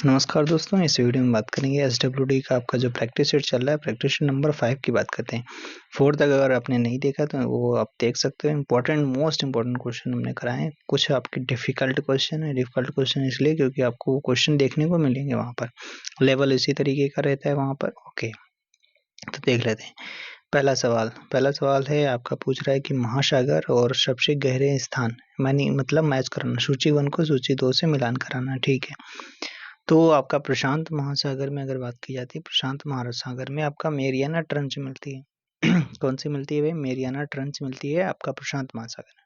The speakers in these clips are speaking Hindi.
नमस्कार दोस्तों, इस वीडियो में बात करेंगे एसडब्ल्यूडी का आपका जो प्रैक्टिस सेट चल रहा है, प्रैक्टिस सेट नंबर 5 की बात करते हैं। 4 तक अगर आपने नहीं देखा तो वो आप देख सकते हो। इम्पोर्टेंट मोस्ट इम्पोर्टेंट क्वेश्चन हमने कराए हैं। कुछ आपके डिफ़िकल्ट क्वेश्चन है, डिफ़िकल्ट क्वेश्चन इसलिए क्योंकि आपको वो क्वेश्चन देखने को मिलेंगे वहाँ पर। लेवल इसी तरीके का रहता है वहाँ पर। ओके, तो देख लेते हैं। पहला सवाल है आपका, पूछ रहा है कि महासागर और सबसे गहरे स्थान मतलब मैच कराना, सूची 1 को सूची 2 से मिलान कराना, ठीक है। तो आपका प्रशांत महासागर में अगर बात की जाती है, प्रशांत महासागर में आपका मेरियाना ट्रंच मिलती है। कौन सी मिलती है भाई? मेरियाना ट्रंच मिलती है आपका प्रशांत महासागर में।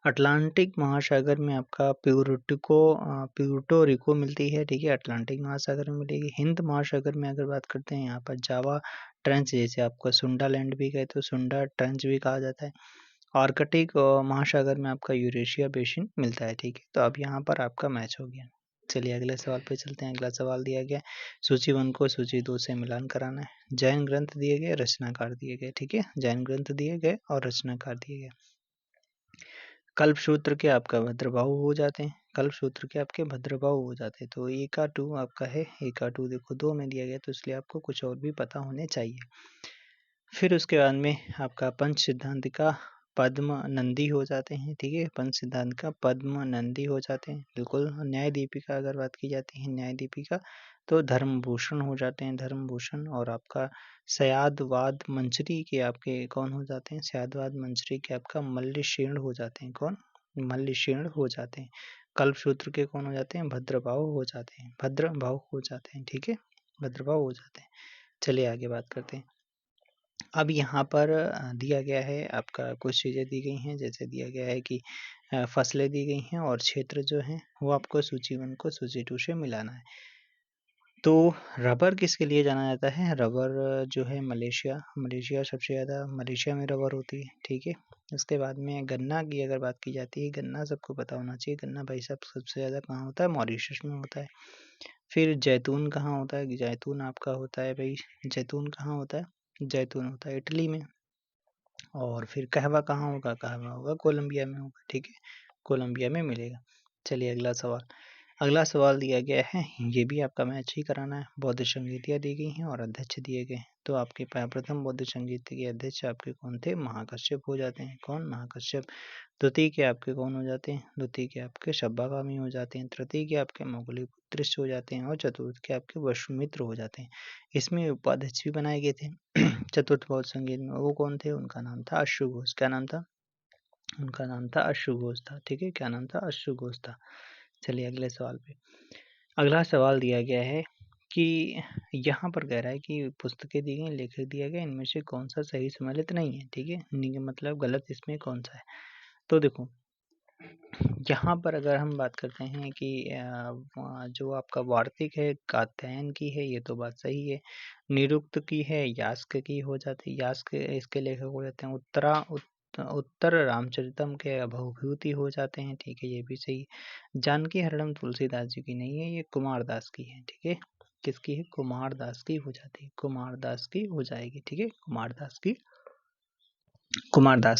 अटलांटिक महासागर में आपका प्यूर्टो रिको मिलती है, ठीक है, अटलांटिक महासागर में मिलेगी। हिंद महासागर में अगर बात करते हैं, यहाँ पर जावा ट्रंच, जैसे आपका सुंडा लैंड भी गए तो सुंडा ट्रंच भी कहा जाता है। आर्कटिक महासागर में आपका यूरेशिया बेसिन मिलता है, ठीक है। तो अब यहाँ पर आपका मैच हो गया। चलिए अगले सवाल पे चलते हैं। अगला सवाल दिया गया, सूची 1 को सूची 2 से मिलान कराना है। जैन ग्रंथ दिए गए, रचनाकार दिए गए, ठीक है, जैन ग्रंथ दिए गए और रचनाकार दिए गए। कल्पसूत्र के आपका भद्रबाहु हो जाते हैं, कल्पसूत्र के आपके भद्रबाहु हो जाते हैं। तो ए का 2 आपका है, ए का 2 देखो 2 में दिया गया, तो इसलिए आपको कुछ और भी पता होने चाहिए। फिर उसके बाद में आपका पंच सिद्धांत का पद्म नंदी हो जाते हैं, ठीक है, पंच सिद्धांत का पद्म नंदी हो जाते हैं, बिल्कुल। न्याय दीपिका अगर बात की जाती है, न्याय दीपिका, तो धर्मभूषण हो जाते हैं, धर्मभूषण। और आपका सयादवाद मंजरी के आपके कौन हो जाते हैं? सयादवाद मंजरी के आपका मल्लिशीर्ण हो जाते हैं। कौन? मल्लिशीर्ण हो जाते हैं। कल्पसूत्र के कौन हो जाते हैं? भद्रभाव हो जाते हैं, भद्रभाव हो जाते हैं, ठीक है, भद्रभाव हो जाते हैं। चलिए आगे बात करते हैं। अब यहाँ पर दिया गया है आपका, कुछ चीज़ें दी गई हैं, जैसे दिया गया है कि फसलें दी गई हैं और क्षेत्र जो हैं वो आपको सूची 1 को सूची 2 से मिलाना है। तो रबर किसके लिए जाना जाता है? रबर जो है मलेशिया सबसे ज़्यादा, मलेशिया में रबर होती है, ठीक है। उसके बाद में गन्ना की अगर बात की जाती है, गन्ना सबको पता होना चाहिए, गन्ना भाई साहब सबसे ज़्यादा कहाँ होता है? मॉरिशस में होता है। फिर जैतून कहाँ होता है? जैतून आपका होता है भाई, जैतून कहाँ होता है? जैतून होता है इटली में। और फिर कहवा कहाँ होगा? कहवा होगा कोलंबिया में होगा, ठीक है, कोलंबिया में मिलेगा। चलिए अगला सवाल। अगला सवाल दिया गया है, ये भी आपका मैच ही कराना है। बौद्ध संगीतियाँ दी गई हैं और अध्यक्ष दिए गए हैं। तो आपके प्रथम बौद्ध संगीत के अध्यक्ष आपके कौन थे? महाकश्यप हो जाते हैं। कौन? महाकश्यप। द्वितीय के आपके कौन हो जाते हैं? द्वितीय के आपके सब्बागामी हो जाते हैं। तृतीय के आपके मोगलीपुत्र हो जाते हैं और चतुर्थ के आपके वसुमित्र हो जाते हैं। इसमें उपाध्यक्ष भी बनाए गए थे। चतुर्थ बौद्ध संगीत में वो कौन थे? उनका नाम था अश्वघोष। क्या नाम था? उनका नाम था अश्वघोष था, ठीक है, क्या नाम था? अश्वघोष था। चलिए अगले सवाल पे। अगला सवाल दिया गया है कि यहाँ पर कह रहा है कि पुस्तकें दी गई, लेखक दिया गया, इनमें से कौन सा सही सम्मिलित नहीं है, ठीक है, मतलब गलत इसमें कौन सा है। तो देखो यहाँ पर अगर हम बात करते हैं कि जो आपका वार्तिक है कात्यायन की है, ये तो बात सही है। निरुक्त की है, यास्क की हो जाती है, यास्क इसके लेखक हो जाते हैं। उत्तर रामचरितम के अभवभूति हो जाते हैं, ठीक है, ये भी सही है। जानकी हरणम तुलसीदास जी की नहीं है, ये कुमारदास की है, ठीक है। किसकी है? कुमारदास की हो जाती है, कुमारदास की हो जाएगी, ठीक है, कुमारदास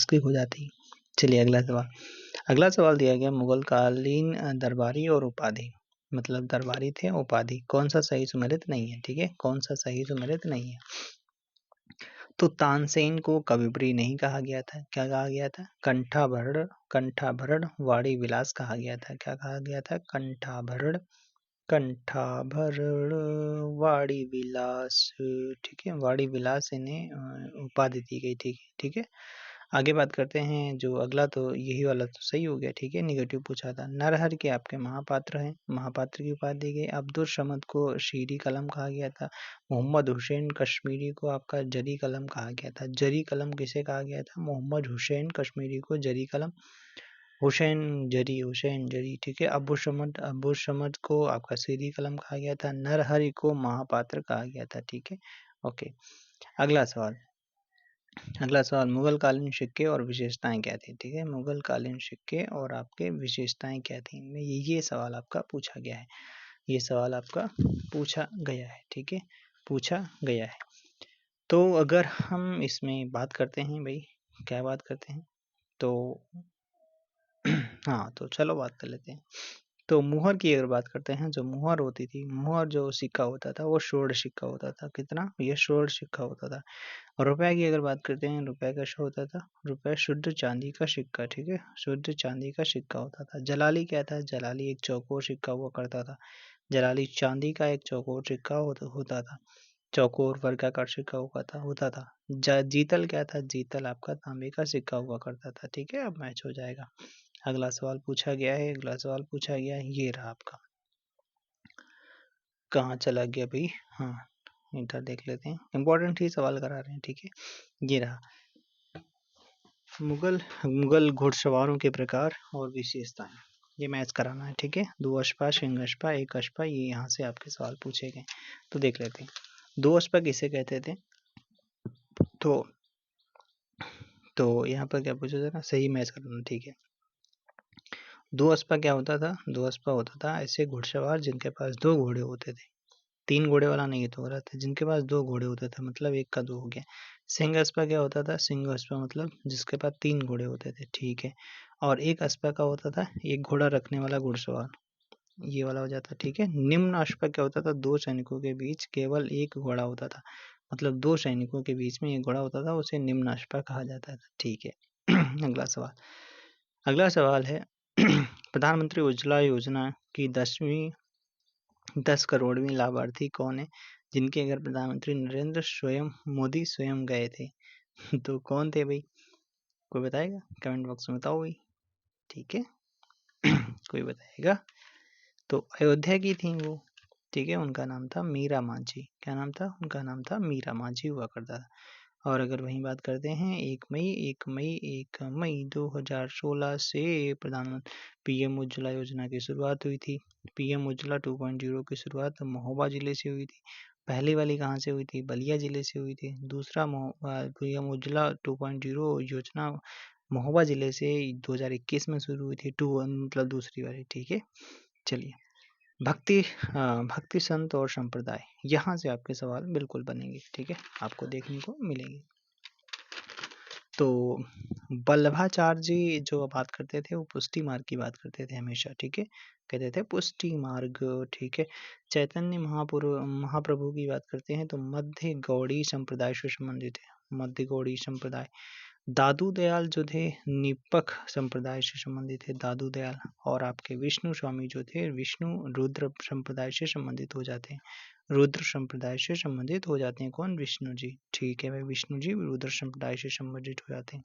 की हो जाती है। चलिए अगला सवाल दिया गया, मुगल कालीन दरबारी और उपाधि, मतलब दरबारी थे, उपाधि, कौन सा सही सुमेलित नहीं है, ठीक है, कौन सा सही सुमेलित नहीं है। तो तानसेन को कविप्रिय नहीं कहा गया था, क्या कहा गया था? कंठाभरण वाणी विलास कहा गया था। क्या कहा गया था? कंठाभरण वाणी विलास, ठीक है, वाणी विलास इन्हें उपाधि दी गई थी, ठीक है। आगे बात करते हैं, जो अगला तो यही वाला तो सही हो गया, ठीक है, निगेटिव पूछा था। नरहर के आपके महापात्र हैं, महापात्र की उपाधि दी गई। अब्दुल समद को शीरी कलम कहा गया था। मोहम्मद हुसैन कश्मीरी को आपका जरी कलम कहा गया था। जरी कलम किसे कहा गया था? मोहम्मद हुसैन कश्मीरी को जरी कलम, हुसैन जरी, ठीक है। अब्बू समद को आपका शीरी कलम कहा गया था। नरहरि को महापात्र कहा गया था, ठीक है, ओके। अगला सवाल, मुगल कालीन सिक्के और विशेषताएं क्या थी, ठीक है, मुगल कालीन सिक्के और आपके विशेषताएं क्या थी इनमें, ये सवाल आपका पूछा गया है, ये सवाल आपका पूछा गया है, ठीक है, पूछा गया है। तो अगर हम इसमें बात करते हैं भाई, क्या बात करते हैं, तो हाँ, तो चलो बात कर लेते हैं। तो मुहर की अगर बात करते हैं, जो मुहर होती थी, मुहर जो सिक्का होता था वो स्वर्ण सिक्का होता था। कितना? ये स्वर्ण सिक्का होता था। और रुपए की अगर बात करते हैं, रुपए का शो होता था, रुपए शुद्ध चांदी का सिक्का, ठीक है, शुद्ध चांदी का सिक्का होता था। जलाली क्या था? जलाली एक चौकोर सिक्का हुआ करता था। जलाली चांदी का एक चौकोर सिक्का होता था, चौकोर वर्गाकार सिक्का होता था। जीतल क्या था? जीतल आपका तांबे का सिक्का हुआ करता था। ठीक है, अब मैच हो जाएगा। अगला सवाल पूछा गया है, ये रहा आपका। कहाँ चला गया भाई? हाँ, इधर देख लेते हैं, इंपॉर्टेंट ही सवाल करा रहे हैं। ठीक है, ये रहा, मुगल घुड़सवारों के प्रकार और विशेषताएं, ये मैच कराना है। ठीक है, 2 अश्पा, सिंह अश्पा, 1 अश्पा, ये यहाँ से आपके सवाल पूछे गए। तो देख लेते हैं, 2 अश्पा किसे कहते थे? तो यहाँ पर क्या पूछा था ना, सही मैच करना। ठीक है, 2 अश्पा क्या होता था? 2 अश्पा होता था ऐसे घुड़सवार जिनके पास 2 घोड़े होते थे। 3 घोड़े वाला नहीं तो हो रहा था, जिनके पास 2 घोड़े होते थे, मतलब 1 का 2 हो गया। सिंह अश्पा क्या होता था? सिंह अश्पा मतलब जिसके पास 3 घोड़े होते थे। ठीक है, और 1 अश्पा का होता था 1 घोड़ा रखने वाला घुड़सवार, ये वाला हो जाता। ठीक है, निम्न अश्पा क्या होता था? 2 सैनिकों के बीच केवल 1 घोड़ा होता था, मतलब 2 सैनिकों के बीच में 1 घोड़ा होता था, उसे निम्न अश्पा कहा जाता था। ठीक है, अगला सवाल है प्रधानमंत्री उज्ज्वला योजना की 10 करोड़वीं लाभार्थी कौन है, जिनके घर प्रधानमंत्री नरेंद्र मोदी स्वयं गए थे? तो कौन थे भाई? कोई बताएगा? कमेंट बॉक्स में बताओ भाई। ठीक है, कोई बताएगा? तो अयोध्या की थी वो। ठीक है, उनका नाम था मीरा माझी। क्या नाम था? उनका नाम था मीरा माझी हुआ करता था। और अगर वहीं बात करते हैं, 1 मई 2016 से प्रधानमंत्री पीएम उज्ज्वला योजना की शुरुआत हुई थी। पीएम उज्ज्वला 2.0 की शुरुआत महोबा जिले से हुई थी। पहली वाली कहाँ से हुई थी? बलिया जिले से हुई थी। दूसरा पीएम उज्ज्वला 2.0 योजना महोबा जिले से 2021 में शुरू हुई थी। मतलब दूसरी वाली। ठीक है, चलिए, भक्ति संत और संप्रदाय, यहाँ से आपके सवाल बिल्कुल बनेंगे। ठीक है, आपको देखने को मिलेंगे। तो वल्लभाचार्य जी जो बात करते थे वो पुष्टि मार्ग की बात करते थे हमेशा। ठीक है, कहते थे पुष्टि मार्ग। ठीक है, चैतन्य महाप्रभु की बात करते हैं तो मध्य गौड़ी संप्रदाय से संबंधित है, मध्य गौड़ी संप्रदाय। दादू दयाल जो थे निपख संप्रदाय से संबंधित है, दादू दयाल। और आपके विष्णु स्वामी जो थे, विष्णु रुद्र संप्रदाय से संबंधित हो जाते हैं, रुद्र संप्रदाय से संबंधित हो जाते हैं। कौन? विष्णु जी। ठीक है भाई, विष्णु जी रुद्र संप्रदाय से संबंधित हो जाते हैं।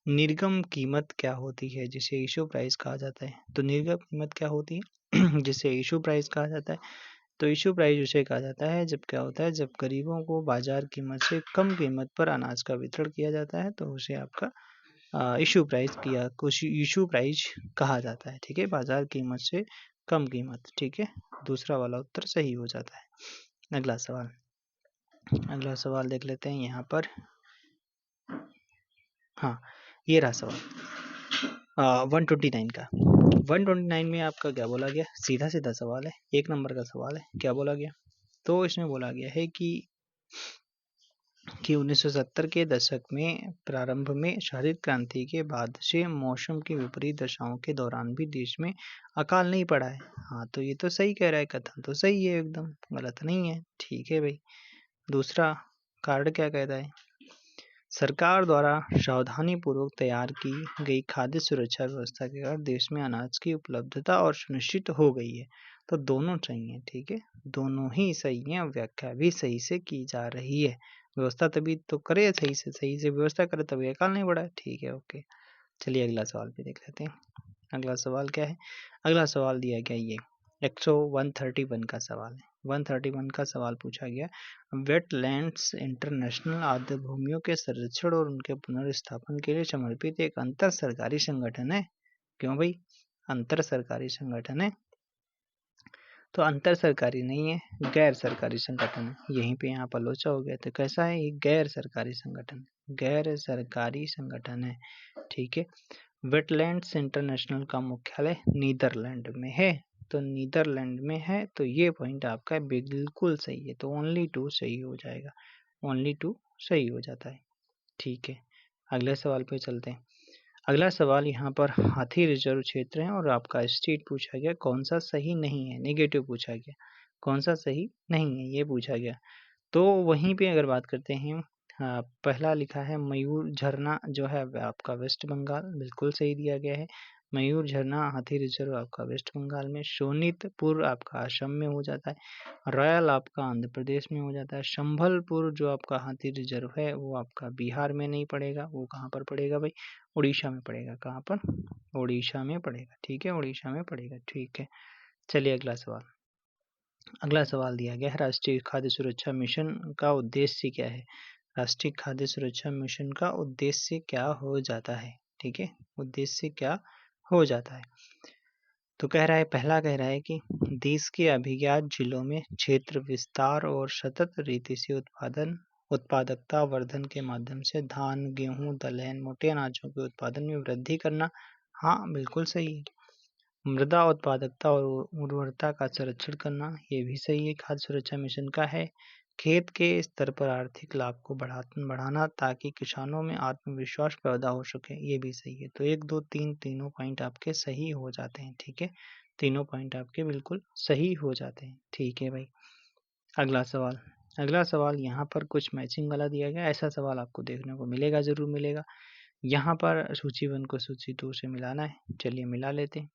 निर्गम कीमत क्या होती है जिसे इशू प्राइस कहा जाता है? तो निर्गम कीमत क्या होती है जिसे इशू प्राइस कहा जाता है? तो इशू प्राइस उसे कहा जाता है जब क्या होता है, जब गरीबों को बाजार कीमत से कम कीमत पर अनाज का वितरण किया जाता है, तो उसे आपका इशू प्राइस कहा जाता है। ठीक है, बाजार कीमत से कम कीमत। ठीक है, दूसरा वाला उत्तर सही हो जाता है। अगला सवाल देख लेते हैं यहाँ पर। हाँ, ये रहा सवाल 129 का। 129 में आपका क्या बोला गया? सीधा सीधा सवाल है, 1 नंबर का सवाल है। क्या बोला गया? तो इसमें बोला गया है कि 1970 के दशक में प्रारंभ में हरित क्रांति के बाद से मौसम की विपरीत दशाओं के दौरान भी देश में अकाल नहीं पड़ा है। हाँ, तो ये तो सही कह रहा है, कथन तो सही है, एकदम गलत नहीं है। ठीक है भाई, दूसरा कार्ड क्या कहता है? सरकार द्वारा सावधानीपूर्वक तैयार की गई खाद्य सुरक्षा व्यवस्था के कारण देश में अनाज की उपलब्धता और सुनिश्चित हो गई है। तो दोनों सही है। ठीक है, दोनों ही सही है, व्याख्या भी सही से की जा रही है। व्यवस्था तभी तो करे, सही से व्यवस्था करे तभी अकाल नहीं बढ़ा। ठीक है, ओके। चलिए अगला सवाल भी देख लेते हैं। अगला सवाल क्या है? अगला सवाल दिया गया ये 131 का सवाल है। 131 का सवाल पूछा गया, वेटलैंड्स इंटरनेशनल आर्द्र भूमियों के संरक्षण और उनके पुनर्स्थापन के लिए समर्पित एक अंतर सरकारी संगठन है। क्यों भाई? अंतर सरकारी संगठन है। तो अंतर सरकारी नहीं है, गैर सरकारी संगठन है। यहीं पे यहाँ पर लोचा हो गया। तो कैसा है? एक गैर सरकारी संगठन, गैर सरकारी संगठन है। ठीक है, वेटलैंड्स इंटरनेशनल का मुख्यालय नीदरलैंड में है। तो नीदरलैंड में है, तो ये पॉइंट आपका बिल्कुल सही है। तो ओनली 2 सही हो जाएगा, ओनली 2 सही हो जाता है। ठीक है, अगले सवाल पे चलते हैं। अगला सवाल यहाँ पर हाथी रिजर्व क्षेत्र है और आपका स्टेट पूछा गया, कौन सा सही नहीं है, नेगेटिव पूछा गया, कौन सा सही नहीं है ये पूछा गया। तो वहीं पे अगर बात करते हैं, पहला लिखा है मयूर झरना जो है आपका वेस्ट बंगाल, बिल्कुल सही दिया गया है। मयूर झरना हाथी रिजर्व आपका वेस्ट बंगाल में, शोनितपुर आपका असम में हो जाता है, रॉयल आपका आंध्र प्रदेश में हो जाता है, संभलपुर जो आपका हाथी रिजर्व है वो आपका बिहार में नहीं पड़ेगा, वो कहाँ पर पड़ेगा भाई, उड़ीसा में पड़ेगा। कहाँ पर, उड़ीसा में पड़ेगा, ठीक है, उड़ीसा में पड़ेगा, ठीक है। चलिए अगला सवाल, अगला सवाल दिया गया है, राष्ट्रीय खाद्य सुरक्षा मिशन का उद्देश्य क्या है। राष्ट्रीय खाद्य सुरक्षा मिशन का उद्देश्य क्या हो जाता है, ठीक है, उद्देश्य क्या हो जाता है। तो कह रहा है, पहला कह रहा है कि देश के अभिज्ञात जिलों में क्षेत्र विस्तार और सतत रीति से उत्पादकता वर्धन के माध्यम से धान, गेहूं, दलहन, मोटे अनाजों के उत्पादन में वृद्धि करना। हाँ बिल्कुल सही है। मृदा उत्पादकता और उर्वरता का संरक्षण करना, ये भी सही है, खाद्य सुरक्षा मिशन का है। खेत के स्तर पर आर्थिक लाभ को बढ़ाना ताकि किसानों में आत्मविश्वास पैदा हो सके, ये भी सही है। तो एक दो तीन तीनों पॉइंट आपके सही हो जाते हैं, ठीक है, तीनों पॉइंट आपके बिल्कुल सही हो जाते हैं, ठीक है भाई। अगला सवाल, अगला सवाल यहाँ पर कुछ मैचिंग वाला दिया गया, ऐसा सवाल आपको देखने को मिलेगा, जरूर मिलेगा। यहाँ पर सूची 1 को सूची 2 से मिलाना है, चलिए मिला लेते हैं।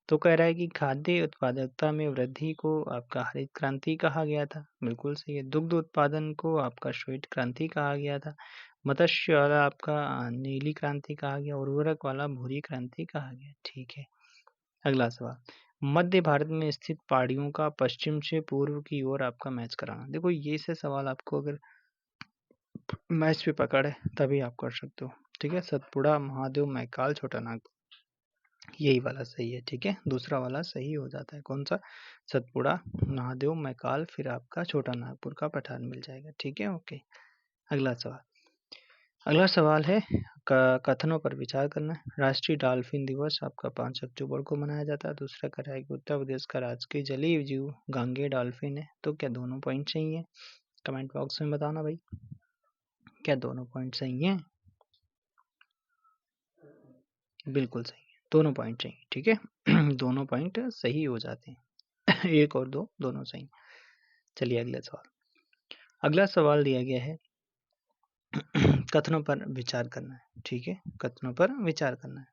तो कह रहा है कि खाद्य उत्पादकता में वृद्धि को आपका हरित क्रांति कहा गया था, बिल्कुल सही है। दुग्ध उत्पादन को आपका श्वेत क्रांति कहा गया था। मत्स्य वाला आपका नीली क्रांति कहा गया, उर्वरक वाला भूरी क्रांति कहा गया, ठीक है। अगला सवाल, मध्य भारत में स्थित पहाड़ियों का पश्चिम से पूर्व की ओर आपका मैच कराना। देखो ये से सवाल आपको अगर मैच पे पकड़ है तभी आप कर सकते हो, ठीक है। सतपुड़ा, महादेव, मैकाल, छोटा नागपुर, यही वाला सही है, ठीक है, दूसरा वाला सही हो जाता है। कौन सा, सतपुड़ा, महादेव, मैकाल, फिर आपका छोटा नागपुर का पठार मिल जाएगा, ठीक है, ओके। अगला सवाल, अगला सवाल है कथनों पर विचार करना। राष्ट्रीय डॉल्फिन दिवस आपका 5 अक्टूबर को मनाया जाता है। दूसरा कह रहा है कि उत्तर प्रदेश का राजकीय जलीय जीव गांगे डॉल्फिन है। तो क्या दोनों पॉइंट सही है, कमेंट बॉक्स में बताना भाई, क्या दोनों पॉइंट सही है, बिल्कुल सही है, दोनों पॉइंट सही, ठीक है। दोनों पॉइंट सही हो जाते हैं। एक और दो दोनों सही। चलिए अगला सवाल, अगला सवाल दिया गया है कथनों पर विचार करना है, ठीक है, कथनों पर विचार करना है।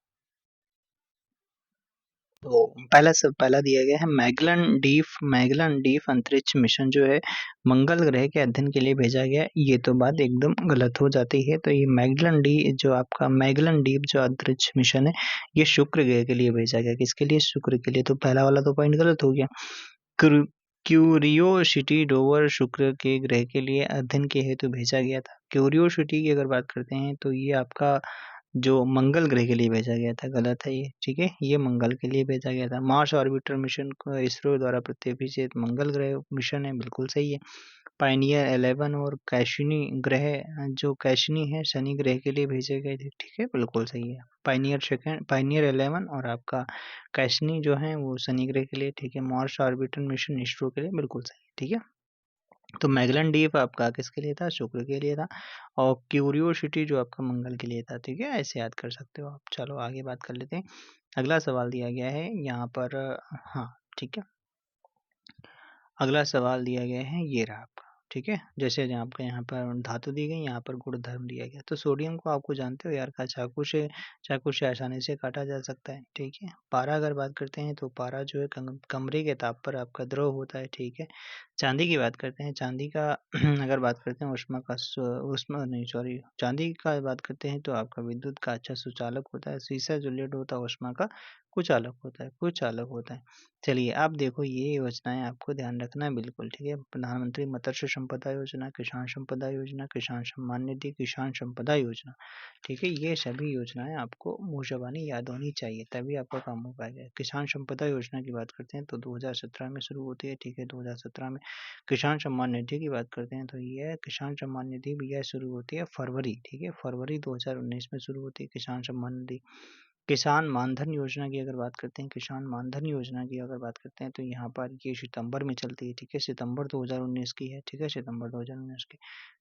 तो पहला दिया गया है मैगलन डीप अंतरिक्ष मिशन जो है मंगल ग्रह के अध्ययन के लिए भेजा गया। ये तो बात एकदम गलत हो जाती है। तो ये मैगलन डीप जो अंतरिक्ष मिशन है ये शुक्र ग्रह के लिए भेजा गया। किसके लिए, शुक्र के लिए। तो पहला वाला तो पॉइंट गलत हो गया। क्यूरियोसिटी रोवर शुक्र के ग्रह के लिए अध्ययन के हेतु भेजा गया था। क्यूरियोसिटी की अगर बात करते हैं तो ये आपका जो मंगल ग्रह के लिए भेजा गया था, गलत है ये, ठीक है, ये मंगल के लिए भेजा गया था। मार्स ऑर्बिटर मिशन को इसरो द्वारा प्रतिष्ठित मंगल ग्रह मिशन है, बिल्कुल सही है। पायनियर 11 और कैशिनी ग्रह जो कैशिनी है शनि ग्रह के लिए भेजे गए थे, ठीक है, बिल्कुल सही है। पायनियर 11 और आपका कैशिनी जो है वो शनि ग्रह के लिए, ठीक है। मार्स ऑर्बिटर मिशन इसरो के लिए, बिल्कुल सही, ठीक है। तो मैगलन डीप आपका किसके लिए था, शुक्र के लिए था। और क्यूरियोसिटी जो आपका मंगल के लिए था, ठीक है, ऐसे याद कर सकते हो आप। चलो आगे बात कर लेते हैं। अगला सवाल दिया गया है यहाँ पर, हाँ ठीक है, अगला सवाल दिया गया है ये रहा आपका, ठीक है। जैसे आपका यहाँ पर धातु दी गई, यहाँ पर गुणधर्म दिया गया। तो सोडियम को आपको जानते हो यार का चाकू से आसानी से काटा जा सकता है, ठीक है। पारा अगर बात करते हैं तो पारा जो है कमरे के ताप पर आपका द्रव होता है, ठीक है। चांदी की बात करते हैं, चांदी का अगर बात करते हैं उष्मा नहीं सॉरी, चांदी का बात करते हैं तो आपका विद्युत का अच्छा सुचालक होता है। शीशा जो लेड होता है उष्मा का कुचालक होता है, कुचालक होता है। चलिए आप देखो ये योजनाएं आपको ध्यान रखना है, बिल्कुल ठीक है। प्रधानमंत्री मत्स्य संपदा योजना, किसान संपदा योजना, किसान सम्मान निधि, किसान संपदा योजना, ठीक है। ये सभी योजनाएं आपको मुँह ज़बानी याद होनी चाहिए, तभी आपका काम हो पाएगा। किसान संपदा योजना की बात करते हैं तो 2017 में शुरू होती है, ठीक है। 2017 में किसान सम्मान निधि की बात करते हैं तो ये किसान सम्मान निधि भी यह शुरू होती है फरवरी, ठीक है, फरवरी 2019 में शुरू होती है किसान सम्मान निधि। किसान मानधन योजना की अगर बात करते हैं, किसान मानधन योजना की अगर बात करते हैं तो यहाँ पर ये सितंबर में चलती है, ठीक है, सितंबर 2019 की है, ठीक है, सितंबर 2019 की।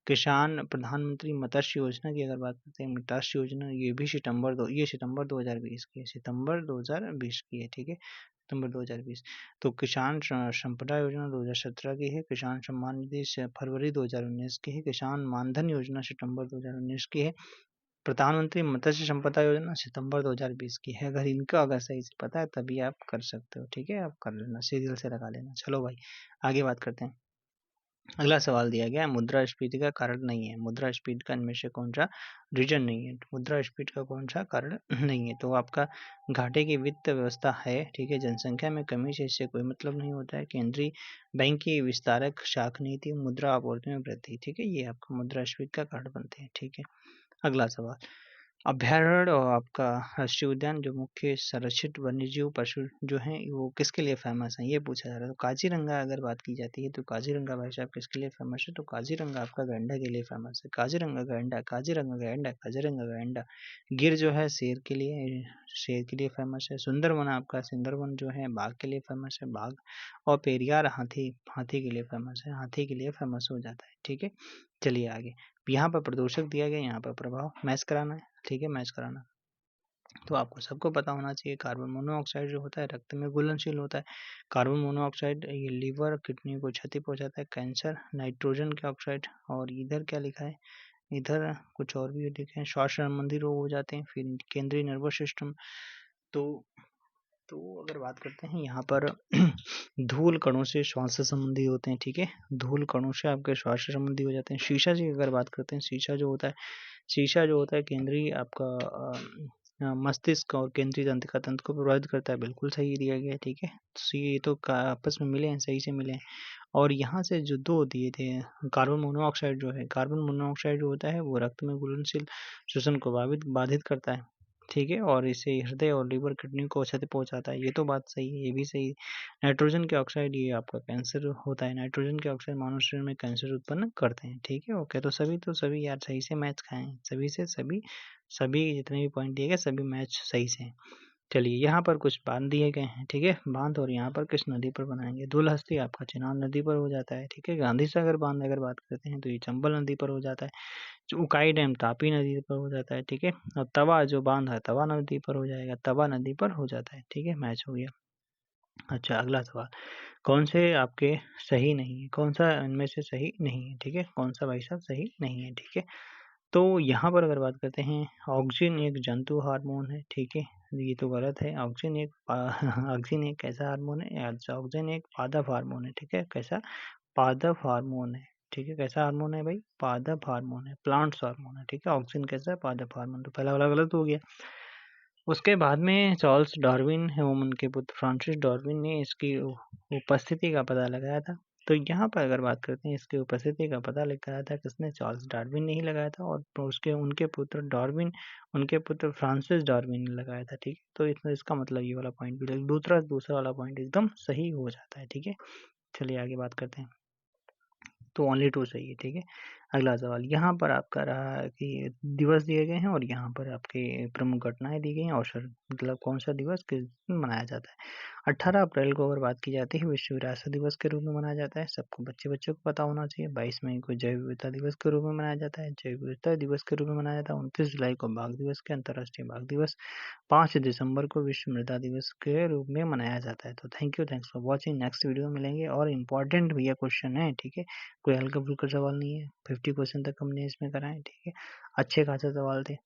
किसान प्रधानमंत्री मत्स्य योजना की अगर बात करते हैं, मत्स्य योजना ये भी सितंबर 2020 की है, सितंबर 2020 की है, ठीक है, सितंबर 2020। तो किसान संपदा योजना 2017 की है, किसान सम्मान निधि फरवरी 2019 की है, किसान मानधन योजना सितंबर 2019 की है, प्रधानमंत्री मत्स्य संपदा योजना सितंबर 2020 की है। अगर इनका अगर सही से पता है तभी आप कर सकते हो, ठीक है, आप कर लेना, सीरियल से लगा लेना। चलो भाई आगे बात करते हैं। अगला सवाल दिया गया है, मुद्रास्फीति का कारण नहीं है, मुद्रास्फीति का इनमें से कौन सा रीजन नहीं है, मुद्रास्फीति का कौन सा कारण नहीं है, तो आपका घाटे की वित्त व्यवस्था है, ठीक है, जनसंख्या में कमी से इससे कोई मतलब नहीं होता है, केंद्रीय बैंक की विस्तारक शाख नीति, मुद्रा आपूर्ति में वृद्धि, ठीक है, ये आपका मुद्रास्फीति का कारण बनते हैं, ठीक है। अगला सवाल, अभ्यारण्य और आपका राष्ट्रीय उद्यान जो मुख्य संरक्षित वन्यजीव पशु जो हैं वो किसके लिए फेमस है, ये पूछा जा रहा है। तो काजीरंगा अगर बात की जाती है तो काजीरंगा भाई साहब किसके लिए फेमस है, तो काजीरंगा आपका गैंडा के लिए फेमस है, काजीरंगा गैंडा, काजीरंगा गैंडा, काजीरंगा गैंडा। गिर जो है शेर के लिए फेमस है। सुंदरवन आपका सुंदरवन जो है बाघ के लिए फेमस है, बाघ। और पेरियार हाथी, हाथी के लिए फेमस है, हाथी के लिए फेमस हो जाता है, ठीक है। चलिए आगे, यहाँ पर प्रदूषक दिया गया, यहाँ पर प्रभाव मैच कराना है, ठीक है, मैच कराना। तो आपको सबको पता होना चाहिए, कार्बन मोनोऑक्साइड जो होता है रक्त में घुलनशील होता है, कार्बन मोनोऑक्साइड ये लीवर किडनी को क्षति पहुंचाता है, कैंसर। नाइट्रोजन के ऑक्साइड, और इधर क्या लिखा है, इधर कुछ और भी लिखे हैं, श्वास संबंधी रोग हो जाते हैं, फिर केंद्रीय नर्वस सिस्टम। तो तो अगर बात करते हैं यहाँ पर धूल कणों से श्वास से संबंधी होते हैं, ठीक है, धूल कणों से आपके श्वास से संबंधी हो जाते हैं। शीशा की अगर बात करते हैं, शीशा जो होता है केंद्रीय आपका मस्तिष्क और केंद्रीय तंत्रिका तंत्र को प्रभावित करता है, बिल्कुल सही दिया गया है, ठीक है। तो ये तो आपस में मिले हैं, सही से मिले हैं। और यहाँ से जो दो दिए थे, कार्बन मोनोऑक्साइड जो है, कार्बन मोनोऑक्साइड जो होता है वो रक्त में घुलनशील श्वसन को बाधित करता है, ठीक है, और इससे हृदय और लीवर किडनी को क्षति पहुंचाता है, ये तो बात सही है, ये भी सही है। नाइट्रोजन के ऑक्साइड ये आपका कैंसर होता है, नाइट्रोजन के ऑक्साइड मानव शरीर में कैंसर उत्पन्न करते हैं, ठीक है, ओके। तो सभी यार सही से मैच खाएं, सभी से सभी सभी जितने भी पॉइंट दिए गए सभी मैच सही से हैं। चलिए यहाँ पर कुछ बांध दिए गए हैं, ठीक है, बांध, और यहाँ पर किस नदी पर बनाएंगे, दुलहस्ती आपका चिनाब नदी पर हो जाता है, ठीक है। गांधी सागर बांध अगर बात करते हैं तो ये चंबल नदी पर हो जाता है। जो उकाई डैम तापी नदी पर हो जाता है, ठीक है। और तवा जो बांध है तवा नदी पर हो जाएगा, तवा नदी पर हो जाता है, ठीक है, मैच हो गया। अच्छा अगला सवाल, कौन से आपके सही नहीं है, कौन सा इनमें से सही नहीं है, ठीक है, कौन सा भाई साहब सही नहीं है, ठीक है। तो यहाँ पर अगर बात करते हैं, ऑक्सिन एक जंतु हार्मोन है, ठीक है, ये तो गलत है। ऑक्सिन एक ऑक्सिन एक कैसा हार्मोन है, ऑक्सिन एक पादप हार्मोन है, ठीक है, कैसा, पादप हार्मोन है, ठीक है, कैसा हार्मोन है भाई, पादप हार्मोन है, प्लांट्स हार्मोन है, ठीक है। ऑक्सिन कैसा है, पादप हार्मोन, तो पहला वाला गलत हो गया। उसके बाद में चार्ल्स डार्विन एवं उनके पुत्र फ्रांसिस डार्विन ने इसकी उपस्थिति का पता लगाया था। तो यहाँ पर अगर बात करते हैं, इसकी उपस्थिति का पता लगाया था किसने, चार्ल्स डार्विन ने ही लगाया था, और उनके पुत्र डार्विन, उनके पुत्र फ्रांसिस डार्विन ने लगाया था, ठीक है। तो इसका मतलब ये वाला पॉइंट भी दूसरा वाला पॉइंट एकदम सही हो जाता है, ठीक है। चलिए आगे बात करते हैं। तो ओनली टू सही है, ठीक है। अगला सवाल, यहाँ पर आपका रहा कि दिवस दिए गए हैं और यहाँ पर आपके प्रमुख घटनाएं दी गई हैं, अवसर मतलब कौन सा दिवस किस दिन मनाया जाता है। 18 अप्रैल को अगर बात की जाती है विश्व विरासत दिवस के रूप में मनाया जाता है, सबको बच्चों को पता होना चाहिए। 22 मई को जैव विविधता दिवस के रूप में मनाया जाता है, जैव विविधता दिवस के रूप में मनाया जाता है। 29 जुलाई को बाघ दिवस के अंतर्राष्ट्रीय बाघ दिवस। 5 दिसंबर को विश्व मृदा दिवस के रूप में मनाया जाता है। तो thanks for watching, next video में मिलेंगे। और इम्पोर्टेंट भैया क्वेश्चन है, ठीक है, कोई हल्का फुल्का सवाल नहीं है, 50 क्वेश्चन तक हमने इसमें कराए, ठीक है, अच्छे खासे सवाल थे।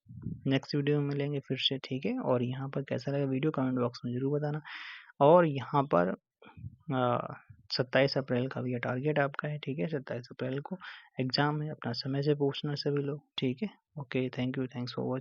नेक्स्ट वीडियो में मिलेंगे फिर से, ठीक है। और यहाँ पर कैसा लगा वीडियो कमेंट बॉक्स में जरूर बताना। और यहाँ पर 27 अप्रैल का भी टारगेट आपका है, ठीक है, 27 अप्रैल को एग्जाम है, अपना समय से पूछना सभी लोग, ठीक है। Okay, thanks for watching.